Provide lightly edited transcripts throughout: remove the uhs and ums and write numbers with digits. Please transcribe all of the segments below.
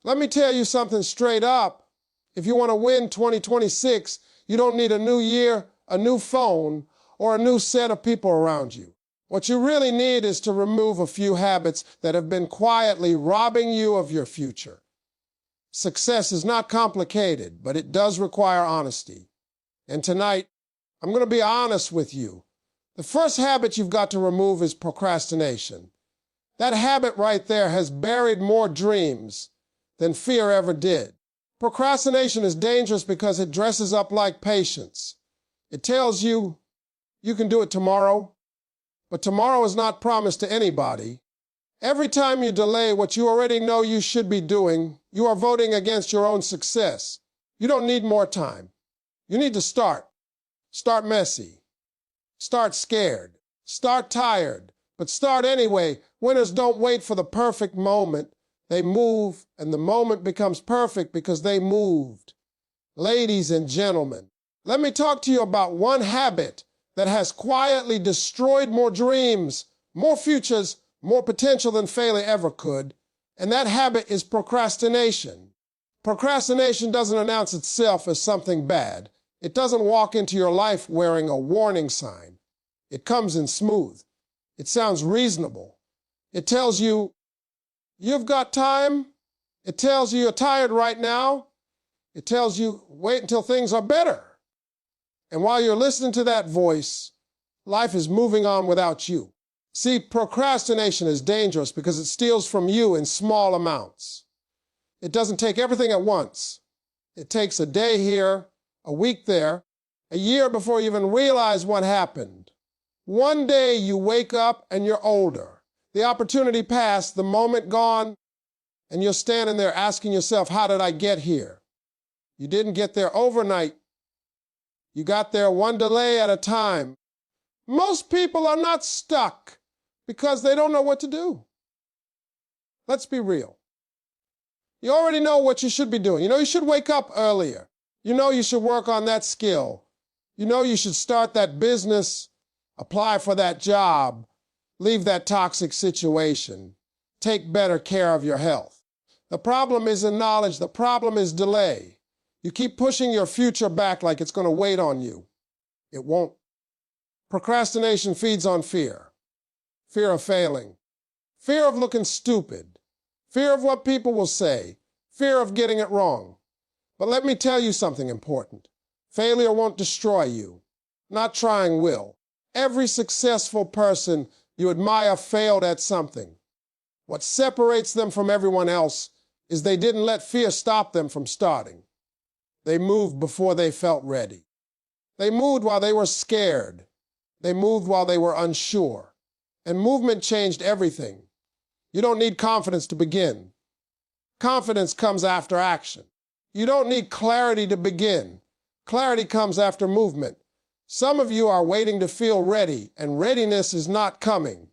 Let me tell you something straight up. If you want to win 2026, you don't need a new year, a new phone, or a new set of people around you. What you really need is to remove a few habits that have been quietly robbing you of your future. Success is not complicated, but it does require honesty. And tonight, I'm going to be honest with you. The first habit you've got to remove is procrastination. That habit right there has buried more dreams than fear ever did. Procrastination is dangerous because it dresses up like patience. It tells you you can do it tomorrow, but tomorrow is not promised to anybody. Every time you delay what you already know you should be doing, you are voting against your own success. You don't need more time. You need to start. Start messy. Start scared. Start tired. But start anyway. Winners don't wait for the perfect moment. They move, and the moment becomes perfect because they moved. Ladies and gentlemen, let me talk to you about one habit that has quietly destroyed more dreams, more futures, more potential than failure ever could, and that habit is procrastination. Procrastination doesn't announce itself as something bad. It doesn't walk into your life wearing a warning sign. It comes in smooth. It sounds reasonable. It tells you, you've got time. It tells you you're tired right now. It tells you, wait until things are better. And while you're listening to that voice, life is moving on without you. See, procrastination is dangerous because it steals from you in small amounts. It doesn't take everything at once. It takes a day here, a week there, a year before you even realize what happened. One day you wake up and you're older. The opportunity passed, the moment gone, and you're standing there asking yourself, how did I get here? You didn't get there overnight. You got there one delay at a time. Most people are not stuck because they don't know what to do. Let's be real. You already know what you should be doing. You know you should wake up earlier. You know you should work on that skill. You know you should start that business, apply for that job, leave that toxic situation, take better care of your health. The problem isn't knowledge. The problem is delay. You keep pushing your future back like it's going to wait on you. It won't. Procrastination feeds on fear. Fear of failing. Fear of looking stupid. Fear of what people will say. Fear of getting it wrong. But let me tell you something important. Failure won't destroy you. Not trying will. Every successful person you admire failed at something. What separates them from everyone else is they didn't let fear stop them from starting. They moved before they felt ready. They moved while they were scared. They moved while they were unsure. And movement changed everything. You don't need confidence to begin. Confidence comes after action. You don't need clarity to begin. Clarity comes after movement. Some of you are waiting to feel ready, and readiness is not coming.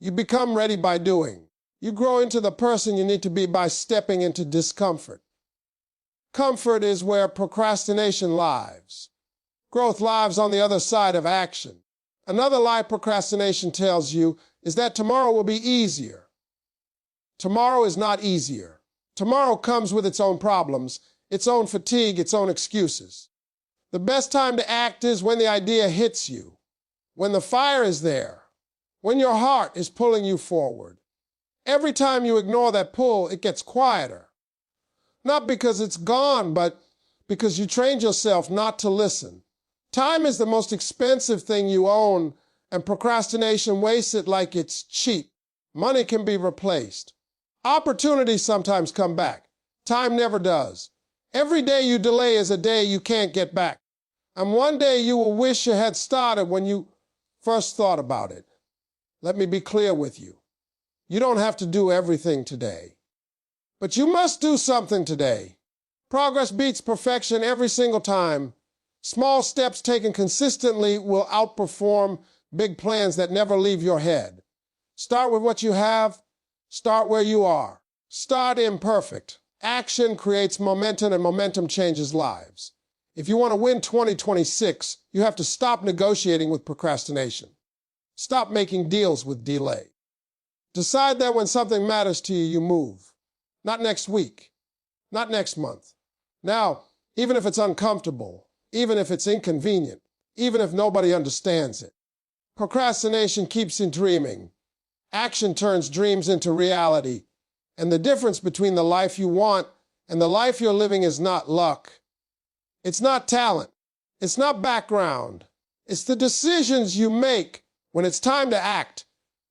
You become ready by doing. You grow into the person you need to be by stepping into discomfort. Comfort is where procrastination lives. Growth lives on the other side of action. Another lie procrastination tells you is that tomorrow will be easier. Tomorrow is not easier. Tomorrow comes with its own problems, its own fatigue, its own excuses. The best time to act is when the idea hits you, when the fire is there, when your heart is pulling you forward. Every time you ignore that pull, it gets quieter. Not because it's gone, but because you trained yourself not to listen. Time is the most expensive thing you own, and procrastination wastes it like it's cheap. Money can be replaced. Opportunities sometimes come back. Time never does. Every day you delay is a day you can't get back. And one day you will wish you had started when you first thought about it. Let me be clear with you. You don't have to do everything today. But you must do something today. Progress beats perfection every single time. Small steps taken consistently will outperform big plans that never leave your head. Start with what you have. Start where you are. Start imperfect. Action creates momentum, and momentum changes lives. If you want to win 2026, you have to stop negotiating with procrastination. Stop making deals with delay. Decide that when something matters to you, you move. not next week, not next month. Now, even if it's uncomfortable, even if it's inconvenient, even if nobody understands it. Procrastination keeps you dreaming. Action turns dreams into reality. And the difference between the life you want and the life you're living is not luck. It's not talent. It's not background. It's the decisions you make when it's time to act.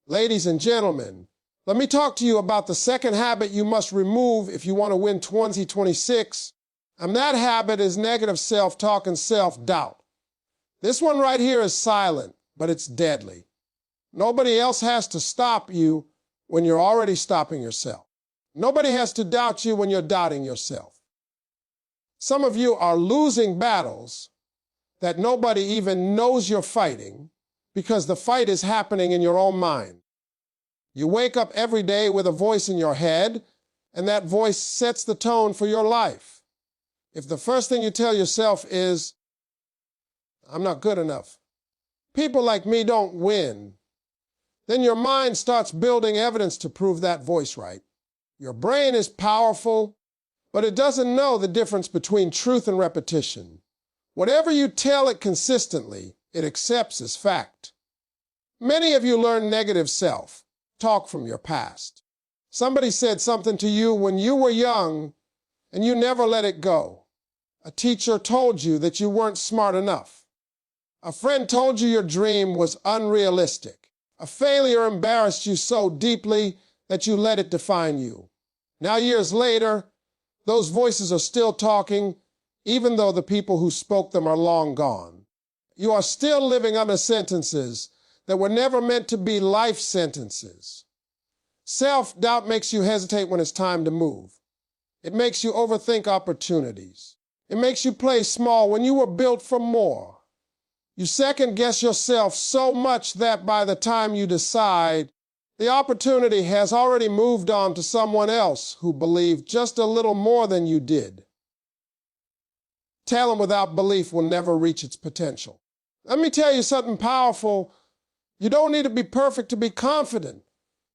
Ladies and gentlemen, let me talk to you about the second habit you must remove if you want to win 2026. And that habit is negative self-talk and self-doubt. This one right here is silent, but it's deadly. Nobody else has to stop you when you're already stopping yourself. Nobody has to doubt you when you're doubting yourself. Some of you are losing battles that nobody even knows you're fighting because the fight is happening in your own mind. You wake up every day with a voice in your head, and that voice sets the tone for your life. If the first thing you tell yourself is, I'm not good enough, people like me don't win, then your mind starts building evidence to prove that voice right. Your brain is powerful, but it doesn't know the difference between truth and repetition. Whatever you tell it consistently, it accepts as fact. Many of you learn negative self-talk from your past. Somebody said something to you when you were young, and you never let it go. A teacher told you that you weren't smart enough. A friend told you your dream was unrealistic. A failure embarrassed you so deeply that you let it define you. Now, years later, those voices are still talking, even though the people who spoke them are long gone. You are still living under sentences that were never meant to be life sentences. Self-doubt makes you hesitate when it's time to move. It makes you overthink opportunities. It makes you play small when you were built for more. You second-guess yourself so much that by the time you decide, the opportunity has already moved on to someone else who believed just a little more than you did. Talent without belief will never reach its potential. Let me tell you something powerful. You don't need to be perfect to be confident.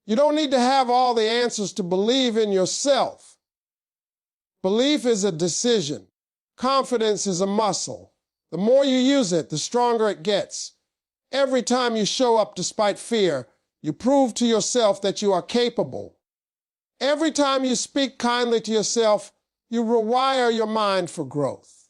You don't need to have all the answers to believe in yourself. Belief is a decision. Confidence is a muscle. The more you use it, the stronger it gets. Every time you show up despite fear, you prove to yourself that you are capable. Every time you speak kindly to yourself, you rewire your mind for growth.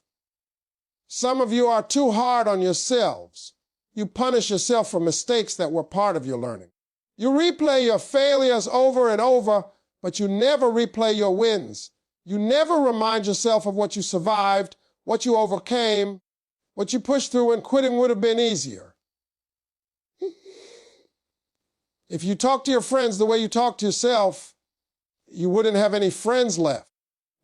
Some of you are too hard on yourselves. You punish yourself for mistakes that were part of your learning. You replay your failures over and over, but you never replay your wins. You never remind yourself of what you survived, what you overcame, what you pushed through, and quitting would have been easier. If you talk to your friends the way you talk to yourself, you wouldn't have any friends left.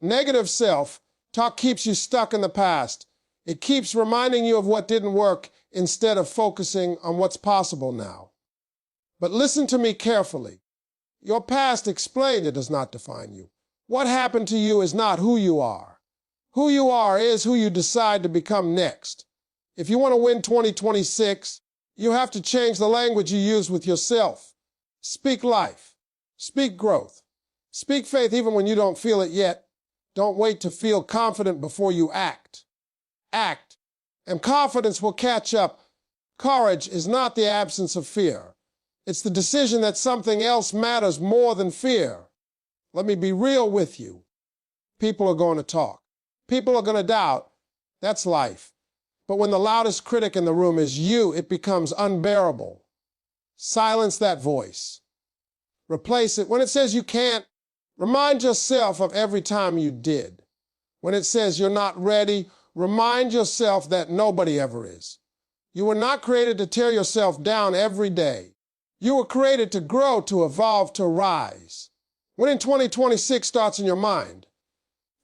Negative self-talk keeps you stuck in the past. It keeps reminding you of what didn't work instead of focusing on what's possible now. But listen to me carefully. Your past explained it does not define you. What happened to you is not who you are. Who you are is who you decide to become next. If you want to win 2026, you have to change the language you use with yourself. Speak life. Speak growth. Speak faith even when you don't feel it yet. Don't wait to feel confident before you act. Act, and confidence will catch up. Courage is not the absence of fear. It's the decision that something else matters more than fear. Let me be real with you. People are going to talk. People are going to doubt. That's life. But when the loudest critic in the room is you, it becomes unbearable. Silence that voice. Replace it. When it says you can't, remind yourself of every time you did. When it says you're not ready, remind yourself that nobody ever is. You were not created to tear yourself down every day. You were created to grow, to evolve, to rise. Winning 2026 starts in your mind.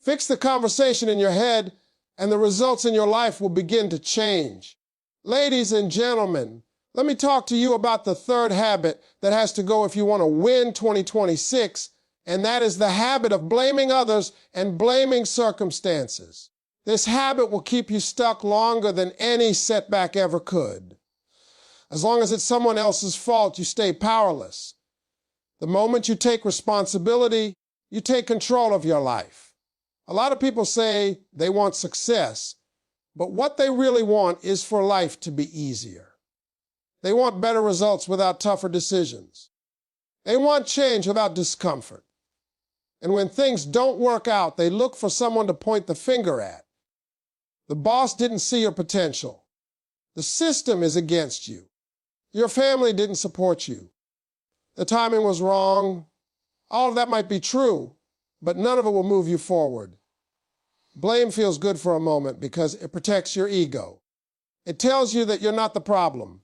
Fix the conversation in your head, and the results in your life will begin to change. Ladies and gentlemen, let me talk to you about the third habit that has to go if you want to win 2026, and that is the habit of blaming others and blaming circumstances. This habit will keep you stuck longer than any setback ever could. As long as it's someone else's fault, you stay powerless. The moment you take responsibility, you take control of your life. A lot of people say they want success, but what they really want is for life to be easier. They want better results without tougher decisions. They want change without discomfort. And when things don't work out, they look for someone to point the finger at. The boss didn't see your potential. The system is against you. Your family didn't support you. The timing was wrong. All of that might be true, but none of it will move you forward. Blame feels good for a moment because it protects your ego. It tells you that you're not the problem.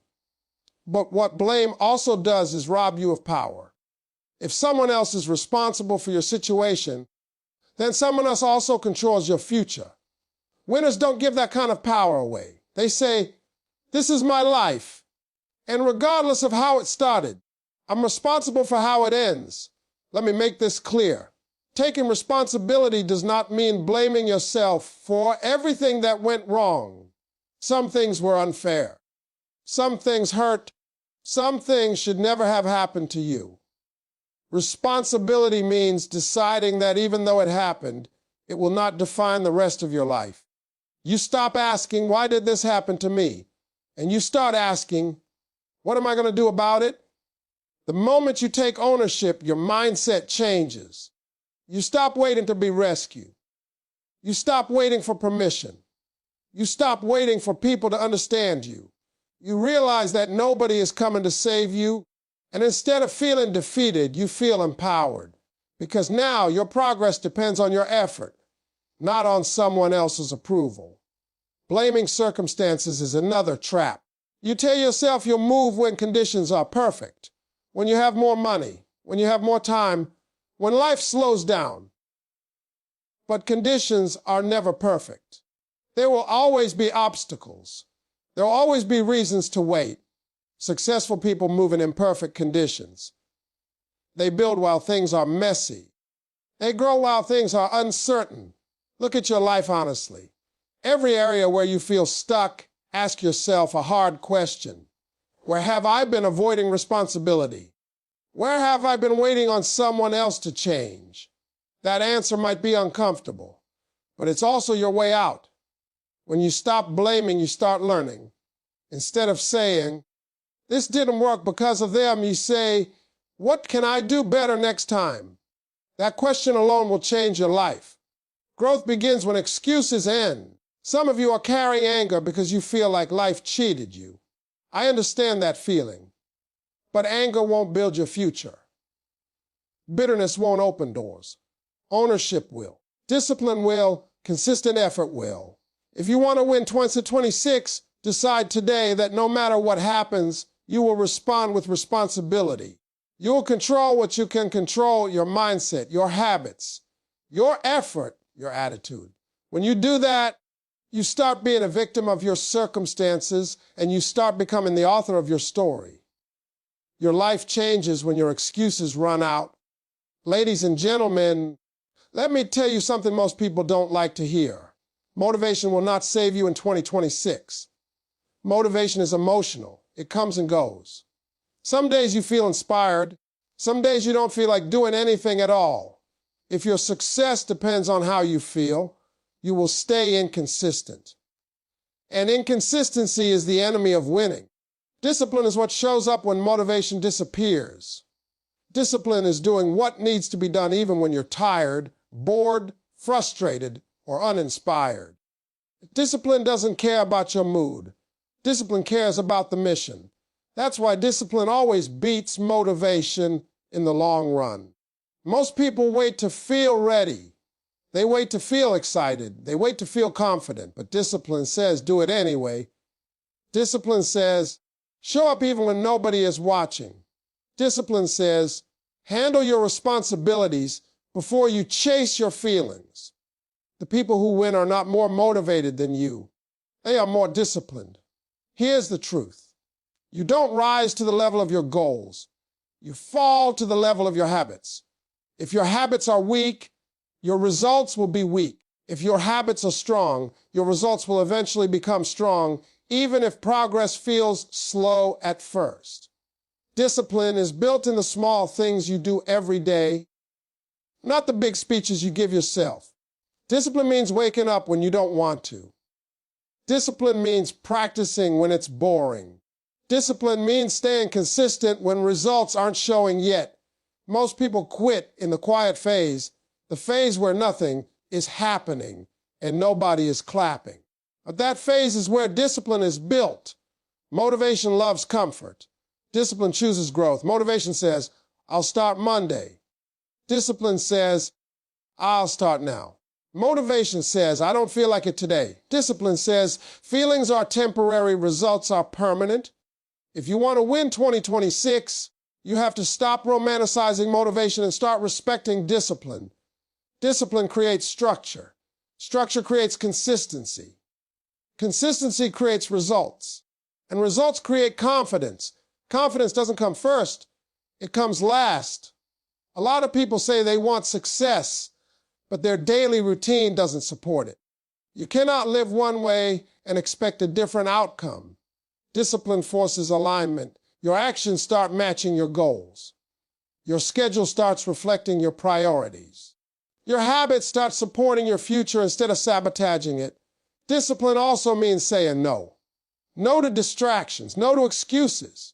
But what blame also does is rob you of power. If someone else is responsible for your situation, then someone else also controls your future. Winners don't give that kind of power away. They say, "This is my life, and regardless of how it started, I'm responsible for how it ends." Let me make this clear. Taking responsibility does not mean blaming yourself for everything that went wrong. Some things were unfair. Some things hurt. Some things should never have happened to you. Responsibility means deciding that even though it happened, it will not define the rest of your life. You stop asking, "Why did this happen to me?" And you start asking, "What am I going to do about it?" The moment you take ownership, your mindset changes. You stop waiting to be rescued. You stop waiting for permission. You stop waiting for people to understand you. You realize that nobody is coming to save you, and instead of feeling defeated, you feel empowered, because now your progress depends on your effort, not on someone else's approval. Blaming circumstances is another trap. You tell yourself you'll move when conditions are perfect, when you have more money, when you have more time, when life slows down. But conditions are never perfect. There will always be obstacles. There will always be reasons to wait. Successful people move in imperfect conditions. They build while things are messy. They grow while things are uncertain. Look at your life honestly. Every area where you feel stuck, ask yourself a hard question. Where have I been avoiding responsibility? Where have I been waiting on someone else to change? That answer might be uncomfortable, but it's also your way out. When you stop blaming, you start learning. Instead of saying, "This didn't work because of them," you say, "What can I do better next time?" That question alone will change your life. Growth begins when excuses end. Some of you are carrying anger because you feel like life cheated you. I understand that feeling. But anger won't build your future. Bitterness won't open doors. Ownership will. Discipline will. Consistent effort will. If you want to win 2026, decide today that no matter what happens, you will respond with responsibility. You will control what you can control: your mindset, your habits, your effort, your attitude. When you do that, you start being a victim of your circumstances, and you start becoming the author of your story. Your life changes when your excuses run out. Ladies and gentlemen, let me tell you something most people don't like to hear. Motivation will not save you in 2026. Motivation is emotional. It comes and goes. Some days you feel inspired. Some days you don't feel like doing anything at all. If your success depends on how you feel, you will stay inconsistent. And inconsistency is the enemy of winning. Discipline is what shows up when motivation disappears. Discipline is doing what needs to be done even when you're tired, bored, frustrated, or uninspired. Discipline doesn't care about your mood. Discipline cares about the mission. That's why discipline always beats motivation in the long run. Most people wait to feel ready. They wait to feel excited. They wait to feel confident. But discipline says, do it anyway. Discipline says, show up even when nobody is watching. Discipline says, handle your responsibilities before you chase your feelings. The people who win are not more motivated than you. They are more disciplined. Here's the truth. You don't rise to the level of your goals. You fall to the level of your habits. If your habits are weak, your results will be weak. If your habits are strong, your results will eventually become strong, even if progress feels slow at first. Discipline is built in the small things you do every day. not the big speeches you give yourself. Discipline means waking up when you don't want to. Discipline means practicing when it's boring. Discipline means staying consistent when results aren't showing yet. Most people quit in the quiet phase, the phase where nothing is happening and nobody is clapping. But that phase is where discipline is built. Motivation loves comfort. Discipline chooses growth. Motivation says, I'll start Monday. Discipline says, I'll start now. Motivation says, I don't feel like it today. Discipline says, feelings are temporary, results are permanent. If you want to win 2026, you have to stop romanticizing motivation and start respecting discipline. Discipline creates structure. Structure creates consistency. Consistency creates results. And results create confidence. Confidence doesn't come first, it comes last. A lot of people say they want success, but their daily routine doesn't support it. You cannot live one way and expect a different outcome. Discipline forces alignment. Your actions start matching your goals. Your schedule starts reflecting your priorities. Your habits start supporting your future instead of sabotaging it. Discipline also means saying no. No to distractions. No to excuses.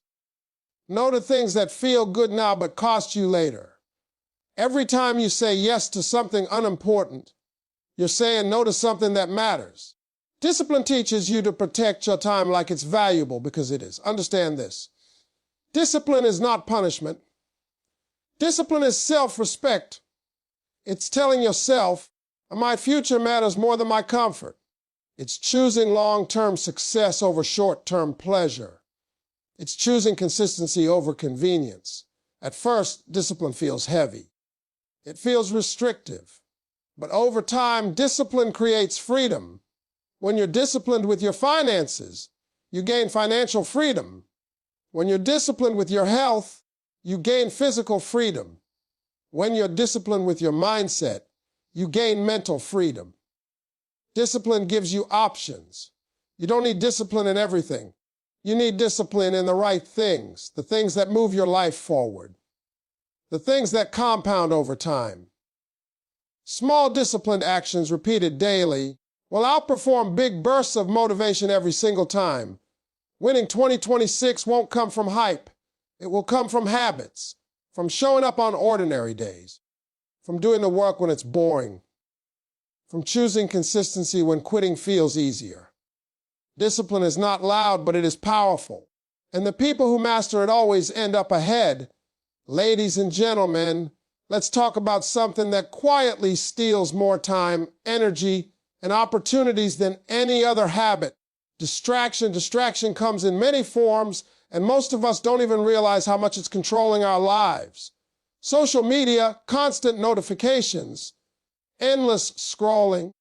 No to things that feel good now but cost you later. Every time you say yes to something unimportant, you're saying no to something that matters. Discipline teaches you to protect your time like it's valuable, because it is. Understand this. Discipline is not punishment. Discipline is self-respect. It's telling yourself, my future matters more than my comfort. It's choosing long-term success over short-term pleasure. It's choosing consistency over convenience. At first, discipline feels heavy. It feels restrictive. But over time, discipline creates freedom. When you're disciplined with your finances, you gain financial freedom. When you're disciplined with your health, you gain physical freedom. When you're disciplined with your mindset, you gain mental freedom. Discipline gives you options. You don't need discipline in everything. You need discipline in the right things, the things that move your life forward, the things that compound over time. Small disciplined actions repeated daily will outperform big bursts of motivation every single time. Winning 2026 won't come from hype. It will come from habits, from showing up on ordinary days, from doing the work when it's boring, from choosing consistency when quitting feels easier. Discipline is not loud, but it is powerful. And the people who master it always end up ahead. Ladies and gentlemen, let's talk about something that quietly steals more time, energy, and opportunities than any other habit. Distraction. Distraction comes in many forms, and most of us don't even realize how much it's controlling our lives. Social media, constant notifications, endless scrolling,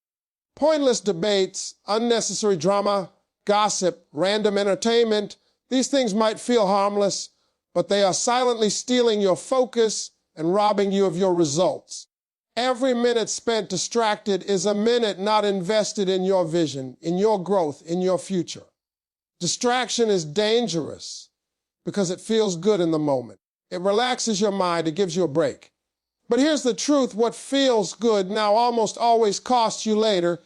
pointless debates, unnecessary drama, gossip, random entertainment. These things might feel harmless, but they are silently stealing your focus and robbing you of your results. Every minute spent distracted is a minute not invested in your vision, in your growth, in your future. Distraction is dangerous because it feels good in the moment. It relaxes your mind, it gives you a break. But here's the truth, what feels good now almost always costs you later.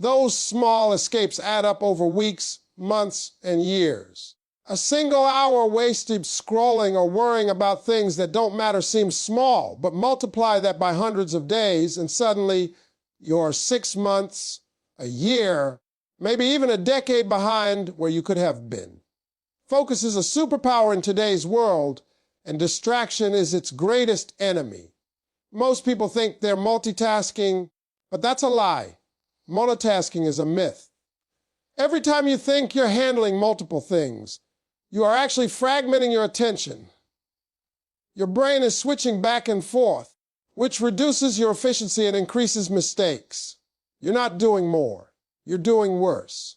Those small escapes add up over weeks, months, and years. A single hour wasted scrolling or worrying about things that don't matter seems small, but multiply that by hundreds of days, and suddenly you're 6 months, a year, maybe even a decade behind where you could have been. Focus is a superpower in today's world, and distraction is its greatest enemy. Most people think they're multitasking, but that's a lie. Multitasking is a myth. Every time you think you're handling multiple things, you are actually fragmenting your attention. Your brain is switching back and forth, which reduces your efficiency and increases mistakes. You're not doing more. You're doing worse.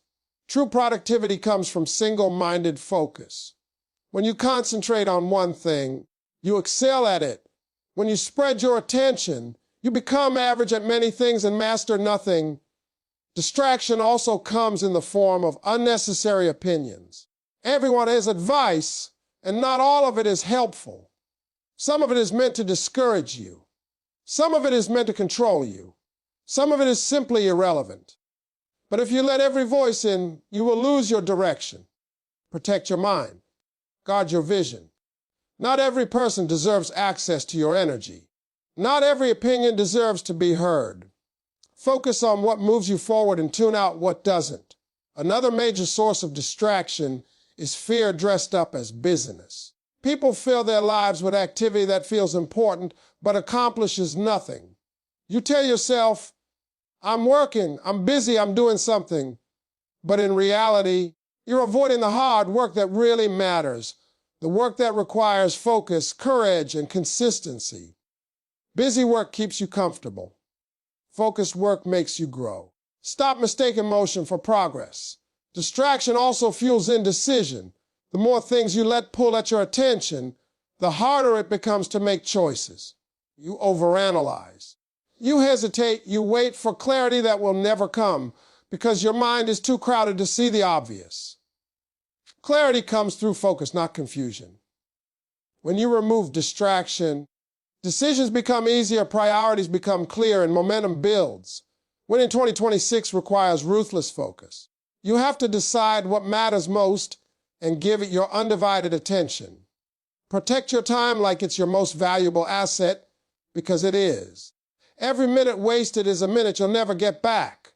True productivity comes from single-minded focus. When you concentrate on one thing, you excel at it. When you spread your attention, you become average at many things and master nothing. Distraction also comes in the form of unnecessary opinions. Everyone has advice, and not all of it is helpful. Some of it is meant to discourage you. Some of it is meant to control you. Some of it is simply irrelevant. But if you let every voice in, you will lose your direction. Protect your mind. Guard your vision. Not every person deserves access to your energy. Not every opinion deserves to be heard. Focus on what moves you forward and tune out what doesn't. Another major source of distraction is fear dressed up as busyness. People fill their lives with activity that feels important but accomplishes nothing. You tell yourself, I'm working, I'm busy, I'm doing something. But in reality, you're avoiding the hard work that really matters, the work that requires focus, courage, and consistency. Busy work keeps you comfortable. Focused work makes you grow. Stop mistaking motion for progress. Distraction also fuels indecision. The more things you let pull at your attention, the harder it becomes to make choices. You overanalyze. You hesitate, you wait for clarity that will never come because your mind is too crowded to see the obvious. Clarity comes through focus, not confusion. When you remove distraction, decisions become easier, priorities become clear, and momentum builds. Winning 2026 requires ruthless focus. You have to decide what matters most and give it your undivided attention. Protect your time like it's your most valuable asset, because it is. Every minute wasted is a minute you'll never get back.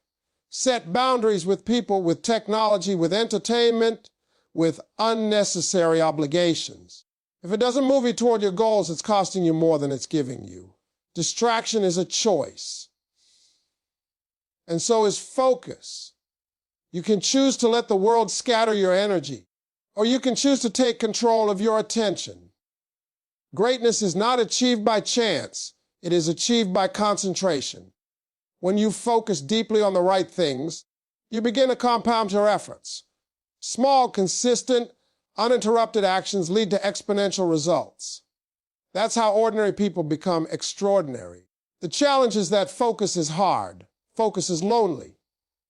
Set boundaries with people, with technology, with entertainment, with unnecessary obligations. If it doesn't move you toward your goals, it's costing you more than it's giving you. Distraction is a choice. And so is focus. You can choose to let the world scatter your energy, or you can choose to take control of your attention. Greatness is not achieved by chance. It is achieved by concentration. When you focus deeply on the right things, you begin to compound your efforts. Small, consistent, uninterrupted actions lead to exponential results. That's how ordinary people become extraordinary. The challenge is that focus is hard. Focus is lonely.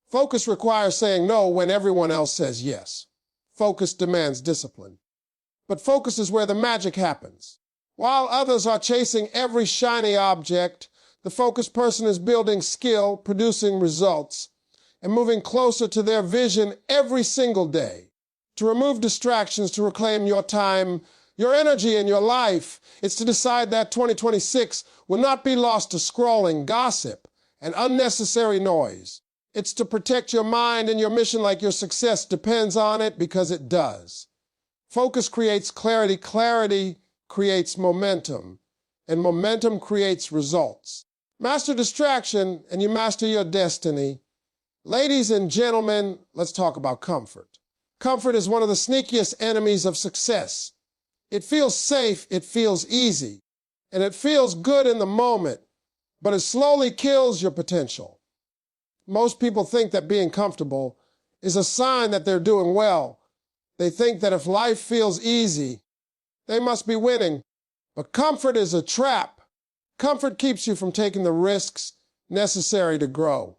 Focus requires saying no when everyone else says yes. Focus demands discipline. But focus is where the magic happens. While others are chasing every shiny object, the focused person is building skill, producing results, and moving closer to their vision every single day. To remove distractions, to reclaim your time, your energy, and your life, it's to decide that 2026 will not be lost to scrolling, gossip, and unnecessary noise. It's to protect your mind and your mission like your success depends on it, because it does. Focus creates clarity, clarity creates momentum, and momentum creates results. Master distraction, and you master your destiny. Ladies and gentlemen, let's talk about comfort. Comfort is one of the sneakiest enemies of success. It feels safe, it feels easy, and it feels good in the moment, but it slowly kills your potential. Most people think that being comfortable is a sign that they're doing well. They think that if life feels easy, they must be winning. But comfort is a trap. Comfort keeps you from taking the risks necessary to grow.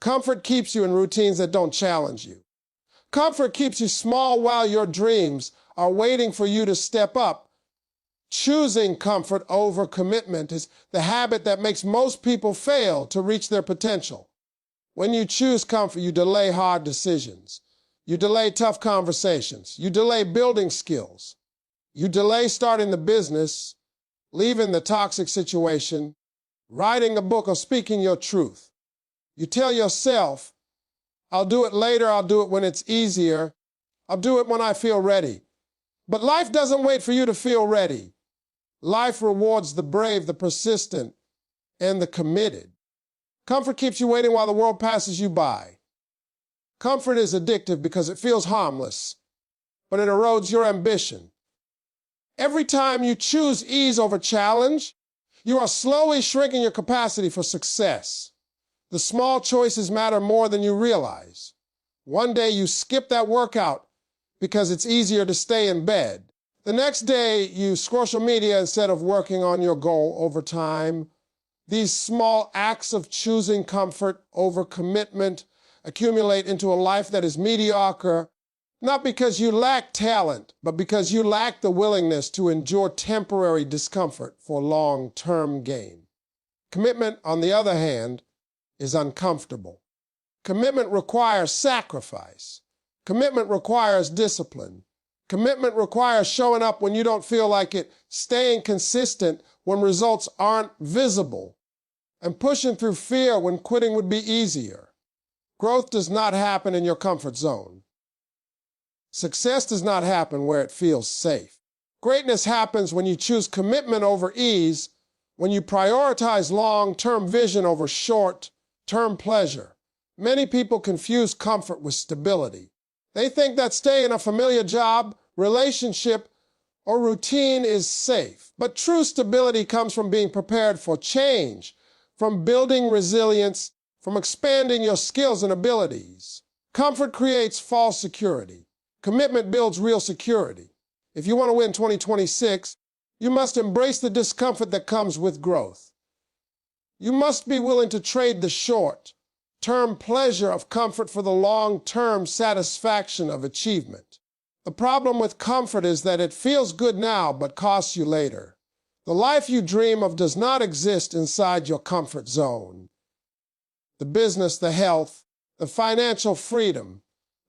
Comfort keeps you in routines that don't challenge you. Comfort keeps you small while your dreams are waiting for you to step up. Choosing comfort over commitment is the habit that makes most people fail to reach their potential. When you choose comfort, you delay hard decisions. You delay tough conversations. You delay building skills. You delay starting the business, leaving the toxic situation, writing a book, or speaking your truth. You tell yourself, I'll do it later, I'll do it when it's easier, I'll do it when I feel ready. But life doesn't wait for you to feel ready. Life rewards the brave, the persistent, and the committed. Comfort keeps you waiting while the world passes you by. Comfort is addictive because it feels harmless, but it erodes your ambition. Every time you choose ease over challenge, you are slowly shrinking your capacity for success. The small choices matter more than you realize. One day you skip that workout because it's easier to stay in bed. The next day you scroll social media instead of working on your goal over time. These small acts of choosing comfort over commitment accumulate into a life that is mediocre, not because you lack talent, but because you lack the willingness to endure temporary discomfort for long-term gain. Commitment, on the other hand, is uncomfortable. Commitment requires sacrifice. Commitment requires discipline. Commitment requires showing up when you don't feel like it, staying consistent when results aren't visible, and pushing through fear when quitting would be easier. Growth does not happen in your comfort zone. Success does not happen where it feels safe. Greatness happens when you choose commitment over ease, when you prioritize long-term vision over short-term pleasure. Many people confuse comfort with stability. They think that staying in a familiar job, relationship, or routine is safe. But true stability comes from being prepared for change, from building resilience, from expanding your skills and abilities. Comfort creates false security. Commitment builds real security. If you want to win 2026, you must embrace the discomfort that comes with growth. You must be willing to trade the short-term pleasure of comfort for the long-term satisfaction of achievement. The problem with comfort is that it feels good now but costs you later. The life you dream of does not exist inside your comfort zone. The business, the health, the financial freedom,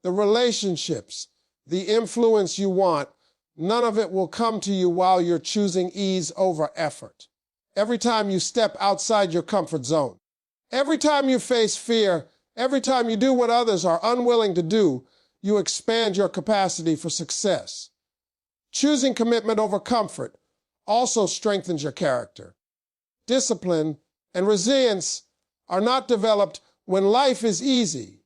the relationships, the influence you want, none of it will come to you while you're choosing ease over effort. Every time you step outside your comfort zone, every time you face fear, every time you do what others are unwilling to do, you expand your capacity for success. Choosing commitment over comfort also strengthens your character. Discipline and resilience are not developed when life is easy.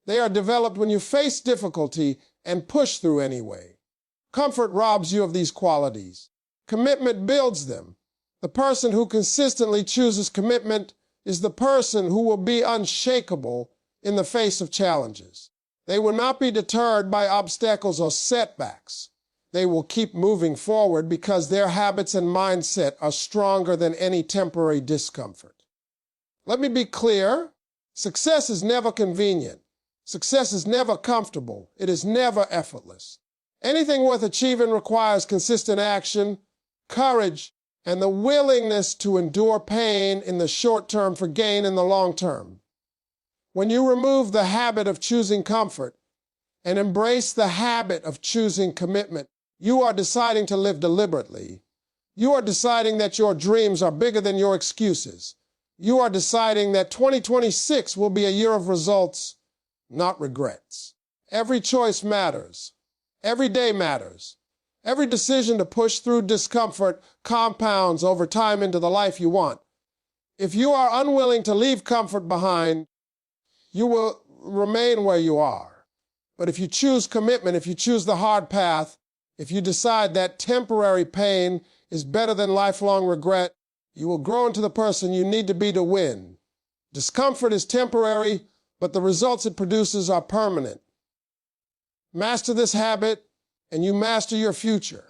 They are developed when you face difficulty and push through anyway. Comfort robs you of these qualities. Commitment builds them. The person who consistently chooses commitment is the person who will be unshakable in the face of challenges. They will not be deterred by obstacles or setbacks. They will keep moving forward because their habits and mindset are stronger than any temporary discomfort. Let me be clear. Success is never convenient. Success is never comfortable. It is never effortless. Anything worth achieving requires consistent action, courage, and the willingness to endure pain in the short term for gain in the long term. When you remove the habit of choosing comfort and embrace the habit of choosing commitment, you are deciding to live deliberately. You are deciding that your dreams are bigger than your excuses. You are deciding that 2026 will be a year of results, not regrets. Every choice matters. Every day matters. Every decision to push through discomfort compounds over time into the life you want. If you are unwilling to leave comfort behind, you will remain where you are. But if you choose commitment, if you choose the hard path, if you decide that temporary pain is better than lifelong regret, you will grow into the person you need to be to win. Discomfort is temporary, but the results it produces are permanent. Master this habit, and you master your future.